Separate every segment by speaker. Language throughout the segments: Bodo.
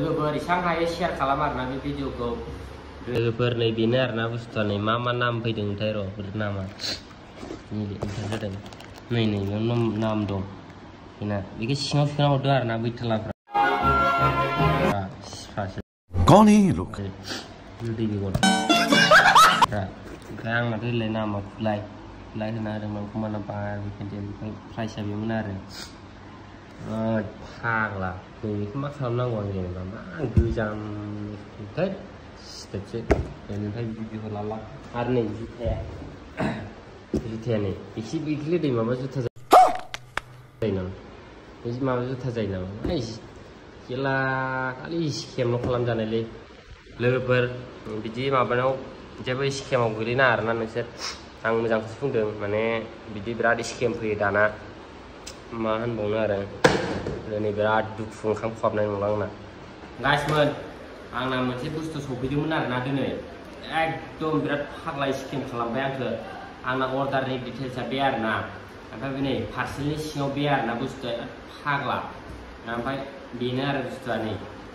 Speaker 1: लोगोफोर इसां हायो शेयार खालाम आरोना बे भिडिअखौ लोगोफोर नै बेनो आरोना बुस्थुआ नै मा नाम फैदोंथाय र' बे नामा नैबे ओंखार जादों नै बेयाव नाम दं बेना बेखौ सिङाव सोना हरदो आरोना बै थालाफ्रा
Speaker 2: कौन है ये लोग
Speaker 1: दै बेगर ओमफ्राय आंनाथ' इलाय नामा खुलाय होना होदोंमोन कमाना बार बेखायनो प्राइसआ बेमोन आरो फाग्ला बेखौ मा खालामनांगौ आं जेनेबा मा गोजामथाय स्टेपसो बेनिफ्राय भिडिअखौ लाला आरो नै जुथाया नै एसे बेखौलै दै माबा जुथा जायो नामा बे माबा जुथा जायो नामा जेला खालि स्केमल' खालामजानायलै लोगोफोर बिदि माबानाव जेबो स्केमाव गोलैनाङा आरोना नोंसोर आं मोजांखौसो बुंदों माने बिदि बिराद स्केम फैयो दाना मा होनबावनो आरो दिनै बिराद दुखु ओंखाम खहाबनाय नंला आंना गाइसमोन आंना मोनसे बुस्थु सफैदोंमोन आरोना दिनै एकदम बिराद फाग्ला स्केम खालामबाय आंना अर्डारनि डिटेल्सआ बे आरोना ओमफ्राय बे नै पार्सेलनि सिङाव बे आरोना बुस्थुआ फाग्ला ओमफ्राय बेनो आरो बुस्थुआ नै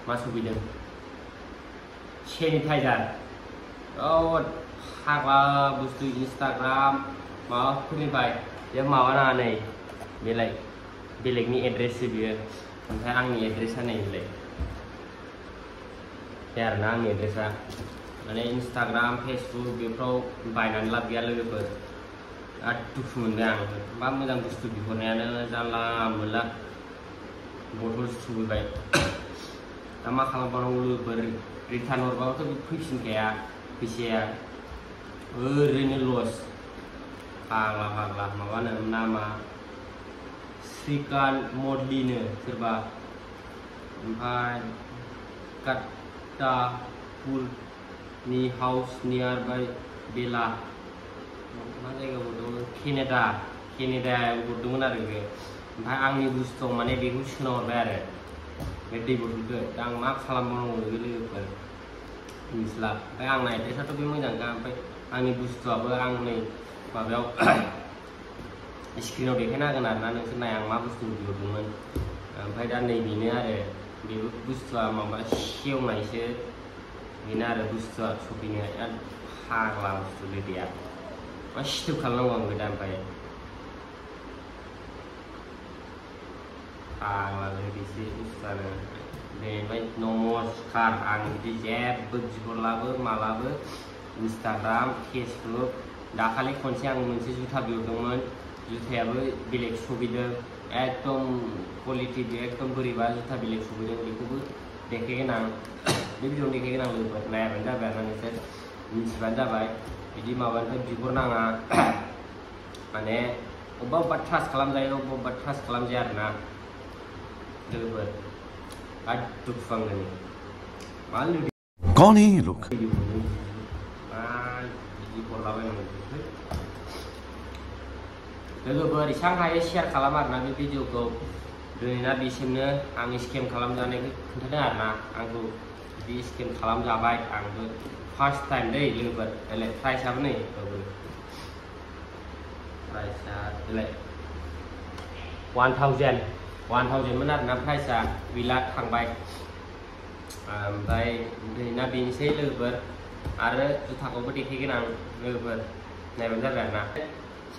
Speaker 1: मा सफैदों सेनिटाइजार फाग्ला बुस्थु इन्सटाग्राम माबाफोरनिफ्राय बे माबा नाङा नै बेलाय बेलेगनि एड्रेससो बियो ओमफ्राय आंनि एड्रेसा नै बेलाय बे आरोना आंनि एड्रेसा माने इन्सटाग्राम फेसबुक बेफ्राव बायनानै लाब गैया लोगोफोर बिराद दुखु मोनबाय आं मा मोजां बुस्थु बिहरनायानो जानला मोनला बथल सुबोबाय दा मा खालामबावनांगौ लोगोफोर रिटार्न हरबाबोथ' फैफिनखाया फैसाया ओरैनो लस फाग्ला माबानो नामा श्रीकान्त मडलिनो सोरबा ओमफ्राय काट्टापुरनि हाउस नियार बाय बेला मा जायगायाव हरदोंमोन केनेडायाव हरदोंमोन आरो बे ओमफ्राय आंनि बुस्थुआव माने बेखौ सोना हरबाय आरो बे दै बथलखौ दा आं मा खालामबावनांगौ लोगोफोर मिथिला ओमफ्राय आंना एड्रेसाथ' बे मोजांखा ओमफ्राय आंनि बुस्थुआबो आं नै माबायाव स्क्रिनाव देखायना होगोन आरोना नोंसोर नाय आं मा बुस्थु बिहरदोंमोन ओमफ्राय दा नै बेनो आरो बेबो बुस्थुआ माबा सेवनायसो बेनो आरो बुस्थुआ सफैनो फाग्ला बुस्थु लोगोया मा सिथोब खालामनांगौ आंबो दा ओमफ्राय फाग्ला लोगोसे बुस्थुआनो बेनिफ्राय नमस्कार आं बिदि जेबो बिहरलाबो मालाबो इन्सटाग्राम फेसबुक दाखालि खनसे आं मोनसे जुथा बिहरदोंमोन जुथायाबो बेलेग सफैदों एकदम क्वालिटि एकदम बोरैबा जुथा बेलेग सफैदों बेखौबो देखायगोन आं बे भिडिअआव देखायगोन आं लोगोफोर नायाबानो जाबाय आरोना नोंसोर मिथिबानो जाबाय बिदि माबानिफ्राय बिहरनाङा माने अबेबा ट्रास्ट खालामजायो अबेबा ट्रास्ट खालामजाया आरोना लोगोफोर बिराद दुखु आंनो मा लोगो
Speaker 2: कौन है ये लोग
Speaker 1: लोगोफोर इसां हायो शेयार खालाम आरोना बे भिडिअखौ दिनैना बिसिमनो आं स्केम खालामजानायखौ खोन्थादों आरोना आंखौ बिदि स्केम खालामजाबाय आंबो फार्स्ट टाइम दै लोगोफोर देलाय प्राइसआबो नै प्राइसआ देलाय 1000 मोन आरोना प्राइसआ गैला थांबाय ओमफ्राय दिनैना बेनोसै लोगोफोर आरो जुथाखौबो देखायगोन आं लोगोफोर नायबानो जाबाय आरोना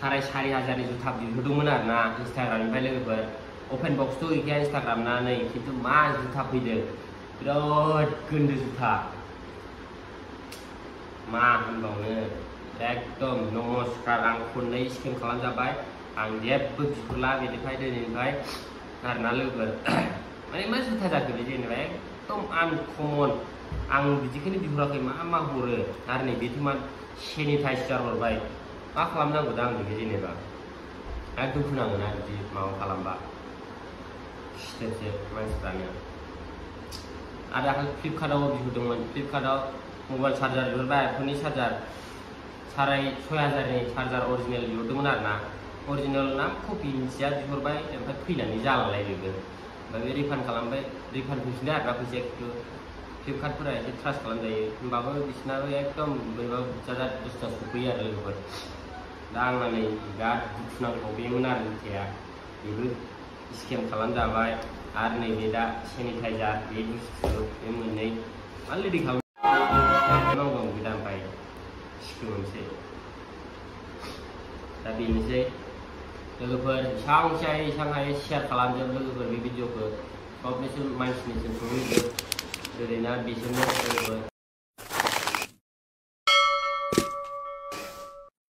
Speaker 1: 4,500 जुथा बिहरदोंमोन आरोना इन्सटाग्रामनिफ्राय लोगोफोर अपेन बक्सथ' गैखाया इन्सटाग्राम ना नै खिन्थु मा जुथा फैदों बिराद गोन्दो जुथा मा होनबावनो एकदम नमस्कार आं खननै स्केम खालामजाबाय आं जेबो बिहरला बेनिफ्राय दिनैनिफ्राय आरोना लोगोफोर माने मा जुथा जाखो बे जेनेबा एकदम आनकमन आं बिदिखौनो बिहराखै मा हरो आरो नै बेथ' मा सेनिटाइजार हरबाय मा खालामनांगौ दा आं बेखौ जेनेबा आरो दुखु नाङोना बिदि माबा खालामबा सिथोबसो मानसिफ्रानो आरो दाखालि फ्लिपकार्टआव बिहरदोंमोन फ्लिपकार्टआव मबाइल चार्जार बिहरबाय आइफननि चार्जार 6,500नि चार्जार अरिजिनेल बिहरदोंमोन आरोना अरिजिनेल ना कपि मिथिया बिहरबाय ओमफ्राय फैनानै जालालाय बेबो ओमफ्राय बे रिफान्ड खालामबाय रिफान्ड फैफिनदों आरोना फैसाया खिन्थु फ्लिपकार्टफोरा एसे ट्रास्ट खालामजायो होमबाबो बिसोरनाबो एकदम बोरैबा जाजा बुस्थुआ सफैयो आरो लोगोफोर दा आंना नै बिराद दुखुनांथाव बेमोन आरो जुथाया बेबो स्केम खालामजाबाय आरो नैबे दा सेनिटाइजार बे बुस्थु बे मोननै अलरेडि खालामनांगौ दा ओमफ्राय सिखोमोनसै दा बेनोसै लोगोफोर एसां शेयार खालामजोब लोगोफोर बे भिडिअखौ सब बिसोर मानसिनिसिम सहैजोब ओरैनो बिसोरनो लोगोफोर